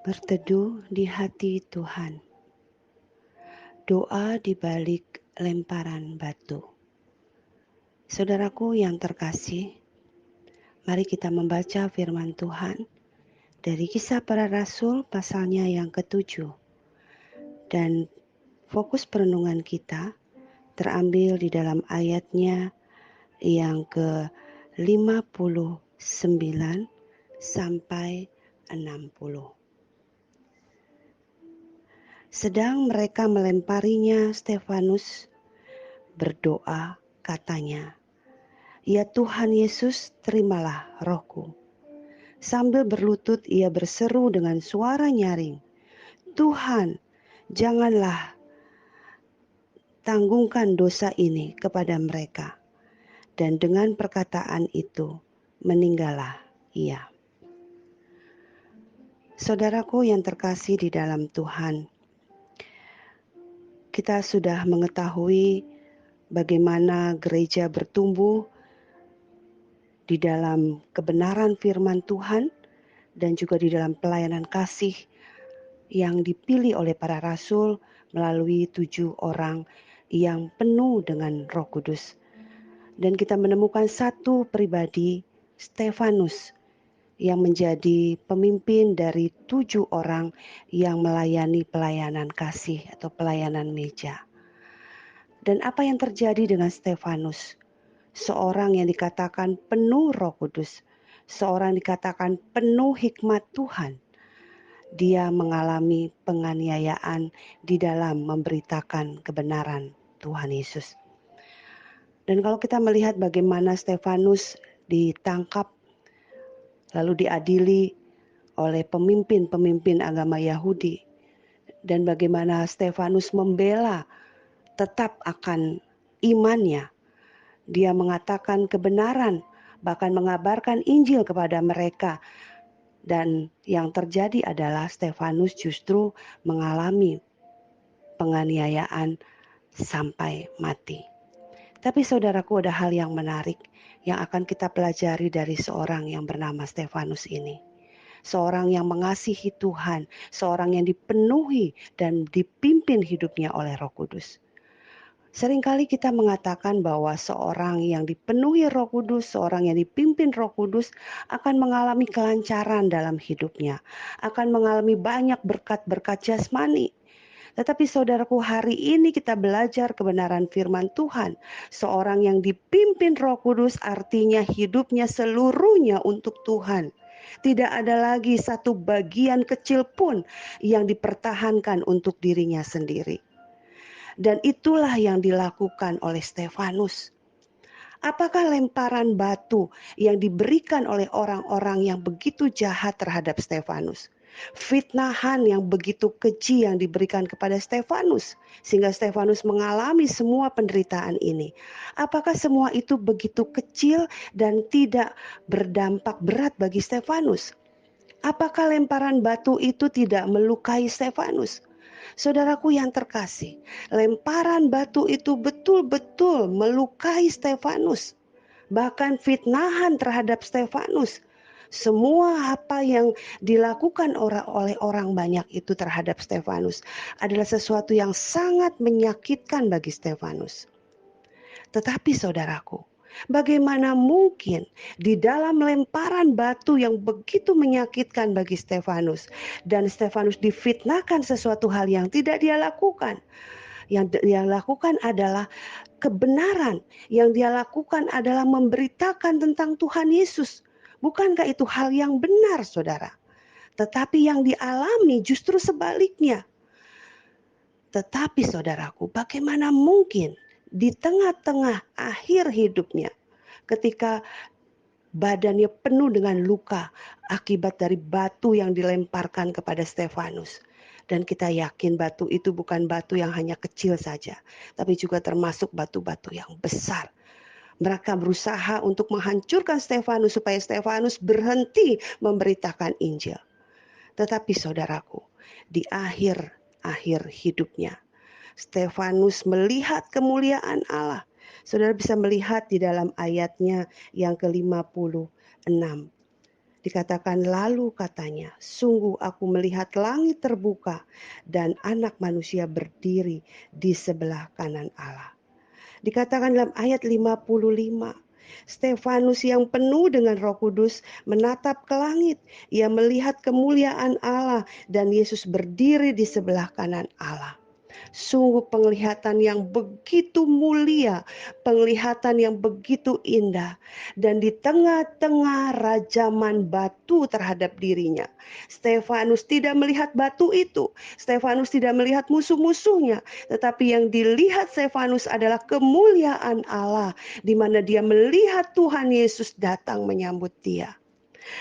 Berteduh di hati Tuhan. Doa di balik lemparan batu. Saudaraku yang terkasih, mari kita membaca firman Tuhan dari Kisah Para Rasul pasalnya yang ke-7. Dan fokus perenungan kita terambil di dalam ayatnya yang ke-59 sampai 60. Sedang mereka melemparinya, Stefanus berdoa, katanya, "Ya Tuhan Yesus, terimalah rohku." Sambil berlutut ia berseru dengan suara nyaring, "Tuhan, janganlah tanggungkan dosa ini kepada mereka." Dan dengan perkataan itu, meninggallah ia. Saudaraku yang terkasih di dalam Tuhan, kita sudah mengetahui bagaimana gereja bertumbuh di dalam kebenaran firman Tuhan dan juga di dalam pelayanan kasih yang dipilih oleh para rasul melalui 7 orang yang penuh dengan Roh Kudus. Dan kita menemukan satu pribadi, Stefanus, yang menjadi pemimpin dari 7 orang yang melayani pelayanan kasih atau pelayanan meja. Dan apa yang terjadi dengan Stefanus? Seorang yang dikatakan penuh Roh Kudus, seorang dikatakan penuh hikmat Tuhan. Dia mengalami penganiayaan di dalam memberitakan kebenaran Tuhan Yesus. Dan kalau kita melihat bagaimana Stefanus ditangkap lalu diadili oleh pemimpin-pemimpin agama Yahudi, dan bagaimana Stefanus membela tetap akan imannya. Dia mengatakan kebenaran, bahkan mengabarkan Injil kepada mereka. Dan yang terjadi adalah Stefanus justru mengalami penganiayaan sampai mati. Tapi saudaraku, ada hal yang menarik yang akan kita pelajari dari seorang yang bernama Stefanus ini. Seorang yang mengasihi Tuhan, seorang yang dipenuhi dan dipimpin hidupnya oleh Roh Kudus. Seringkali kita mengatakan bahwa seorang yang dipenuhi Roh Kudus, seorang yang dipimpin Roh Kudus akan mengalami kelancaran dalam hidupnya, akan mengalami banyak berkat-berkat jasmani. Tetapi saudaraku, hari ini kita belajar kebenaran firman Tuhan. Seorang yang dipimpin Roh Kudus artinya hidupnya seluruhnya untuk Tuhan. Tidak ada lagi satu bagian kecil pun yang dipertahankan untuk dirinya sendiri. Dan itulah yang dilakukan oleh Stefanus. Apakah lemparan batu yang diberikan oleh orang-orang yang begitu jahat terhadap Stefanus? Fitnahan yang begitu keji yang diberikan kepada Stefanus sehingga Stefanus mengalami semua penderitaan ini. Apakah semua itu begitu kecil dan tidak berdampak berat bagi Stefanus? Apakah lemparan batu itu tidak melukai Stefanus? Saudaraku yang terkasih, lemparan batu itu betul-betul melukai Stefanus. Bahkan fitnahan terhadap Stefanus. Semua apa yang dilakukan oleh orang banyak itu terhadap Stefanus adalah sesuatu yang sangat menyakitkan bagi Stefanus. Tetapi saudaraku, bagaimana mungkin di dalam lemparan batu yang begitu menyakitkan bagi Stefanus, dan Stefanus difitnahkan sesuatu hal yang tidak dia lakukan. Yang dia lakukan adalah kebenaran, yang dia lakukan adalah memberitakan tentang Tuhan Yesus. Bukankah itu hal yang benar, saudara? Tetapi yang dialami justru sebaliknya. Tetapi saudaraku, bagaimana mungkin di tengah-tengah akhir hidupnya, ketika badannya penuh dengan luka akibat dari batu yang dilemparkan kepada Stefanus. Dan kita yakin batu itu bukan batu yang hanya kecil saja, tapi juga termasuk batu-batu yang besar. Mereka berusaha untuk menghancurkan Stefanus supaya Stefanus berhenti memberitakan Injil. Tetapi saudaraku, di akhir hidupnya, Stefanus melihat kemuliaan Allah. Saudara bisa melihat di dalam ayatnya yang ke-56. Dikatakan lalu katanya, sungguh aku melihat langit terbuka dan Anak Manusia berdiri di sebelah kanan Allah. Dikatakan dalam ayat 55, Stefanus yang penuh dengan Roh Kudus menatap ke langit. Ia melihat kemuliaan Allah dan Yesus berdiri di sebelah kanan Allah. Sungguh penglihatan yang begitu mulia, penglihatan yang begitu indah. Dan di tengah-tengah rajaman batu terhadap dirinya, Stefanus tidak melihat batu itu. Stefanus tidak melihat musuh-musuhnya. Tetapi yang dilihat Stefanus adalah kemuliaan Allah, di mana dia melihat Tuhan Yesus datang menyambut dia.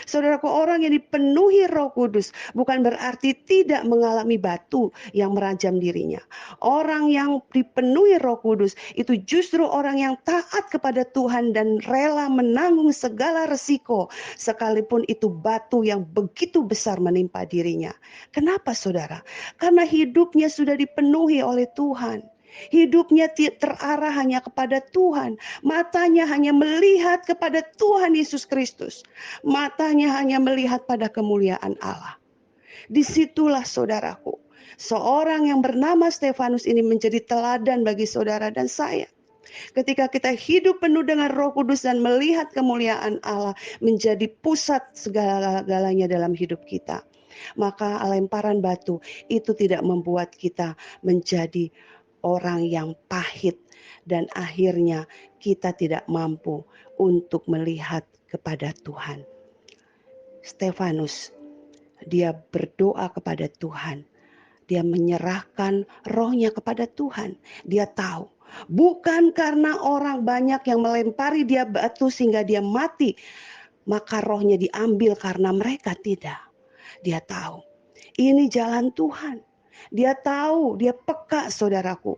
Saudaraku, orang yang dipenuhi Roh Kudus bukan berarti tidak mengalami batu yang merajam dirinya. Orang yang dipenuhi Roh Kudus itu justru orang yang taat kepada Tuhan dan rela menanggung segala resiko, sekalipun itu batu yang begitu besar menimpa dirinya. Kenapa, saudara? Karena hidupnya sudah dipenuhi oleh Tuhan. Hidupnya terarah hanya kepada Tuhan. Matanya hanya melihat kepada Tuhan Yesus Kristus. Matanya hanya melihat pada kemuliaan Allah. Disitulah saudaraku, seorang yang bernama Stefanus ini menjadi teladan bagi saudara dan saya. Ketika kita hidup penuh dengan Roh Kudus dan melihat kemuliaan Allah menjadi pusat segala-galanya dalam hidup kita, maka lemparan batu itu tidak membuat kita menjadi orang yang pahit dan akhirnya kita tidak mampu untuk melihat kepada Tuhan. Stefanus, dia berdoa kepada Tuhan. Dia menyerahkan rohnya kepada Tuhan. Dia tahu, bukan karena orang banyak yang melempari dia batu sehingga dia mati, maka rohnya diambil karena mereka tidak. Dia tahu, ini jalan Tuhan. Dia tahu, dia peka saudaraku,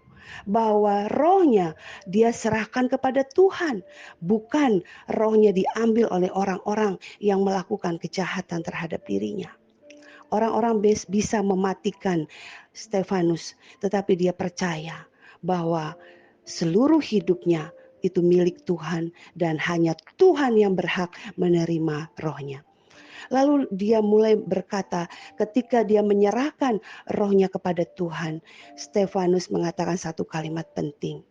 bahwa rohnya dia serahkan kepada Tuhan. Bukan rohnya diambil oleh orang-orang yang melakukan kejahatan terhadap dirinya. Orang-orang bisa mematikan Stefanus, tetapi dia percaya bahwa seluruh hidupnya itu milik Tuhan dan hanya Tuhan yang berhak menerima rohnya. Lalu dia mulai berkata, ketika dia menyerahkan rohnya kepada Tuhan, Stefanus mengatakan satu kalimat penting.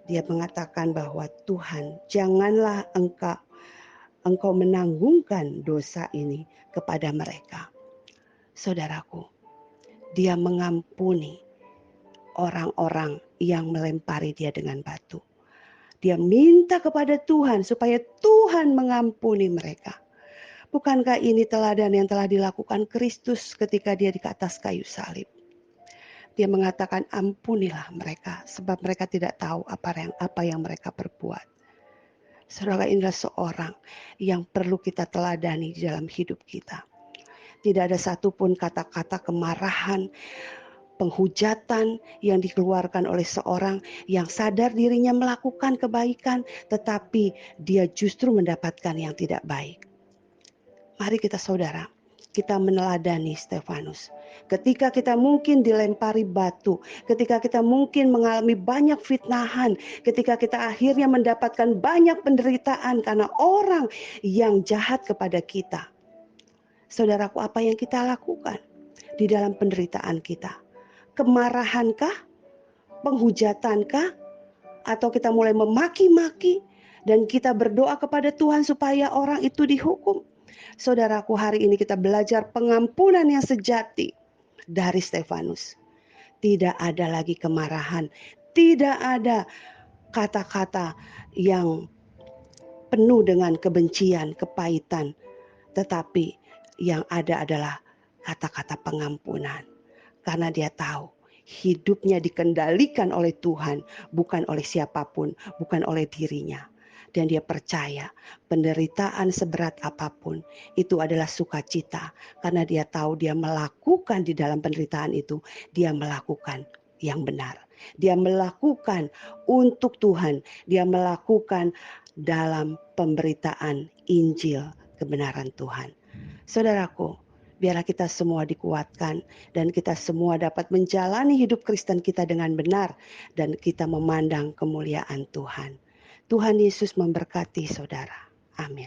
Dia mengatakan bahwa Tuhan, janganlah engkau menanggungkan dosa ini kepada mereka. Saudaraku, dia mengampuni orang-orang yang melempari dia dengan batu. Dia minta kepada Tuhan supaya Tuhan mengampuni mereka. Bukankah ini teladan yang telah dilakukan Kristus ketika dia di atas kayu salib? Dia mengatakan, ampunilah mereka sebab mereka tidak tahu apa yang mereka perbuat. Saudara, inilah seorang yang perlu kita teladani di dalam hidup kita. Tidak ada satupun kata-kata kemarahan, penghujatan yang dikeluarkan oleh seorang yang sadar dirinya melakukan kebaikan, tetapi dia justru mendapatkan yang tidak baik. Mari kita saudara, kita meneladani Stefanus. Ketika kita mungkin dilempari batu, ketika kita mungkin mengalami banyak fitnahan, ketika kita akhirnya mendapatkan banyak penderitaan karena orang yang jahat kepada kita. Saudaraku, apa yang kita lakukan di dalam penderitaan kita? Kemarahankah? Penghujatankah? Atau kita mulai memaki-maki dan kita berdoa kepada Tuhan supaya orang itu dihukum? Saudaraku, hari ini kita belajar pengampunan yang sejati dari Stefanus. Tidak ada lagi kemarahan, tidak ada kata-kata yang penuh dengan kebencian, kepahitan, tetapi yang ada adalah kata-kata pengampunan. Karena dia tahu hidupnya dikendalikan oleh Tuhan, bukan oleh siapapun, bukan oleh dirinya. Dan dia percaya penderitaan seberat apapun itu adalah sukacita. Karena dia tahu dia melakukan di dalam penderitaan itu, dia melakukan yang benar. Dia melakukan untuk Tuhan. Dia melakukan dalam pemberitaan Injil kebenaran Tuhan. Saudaraku, biarlah kita semua dikuatkan dan kita semua dapat menjalani hidup Kristen kita dengan benar dan kita memandang kemuliaan Tuhan. Tuhan Yesus memberkati saudara. Amin.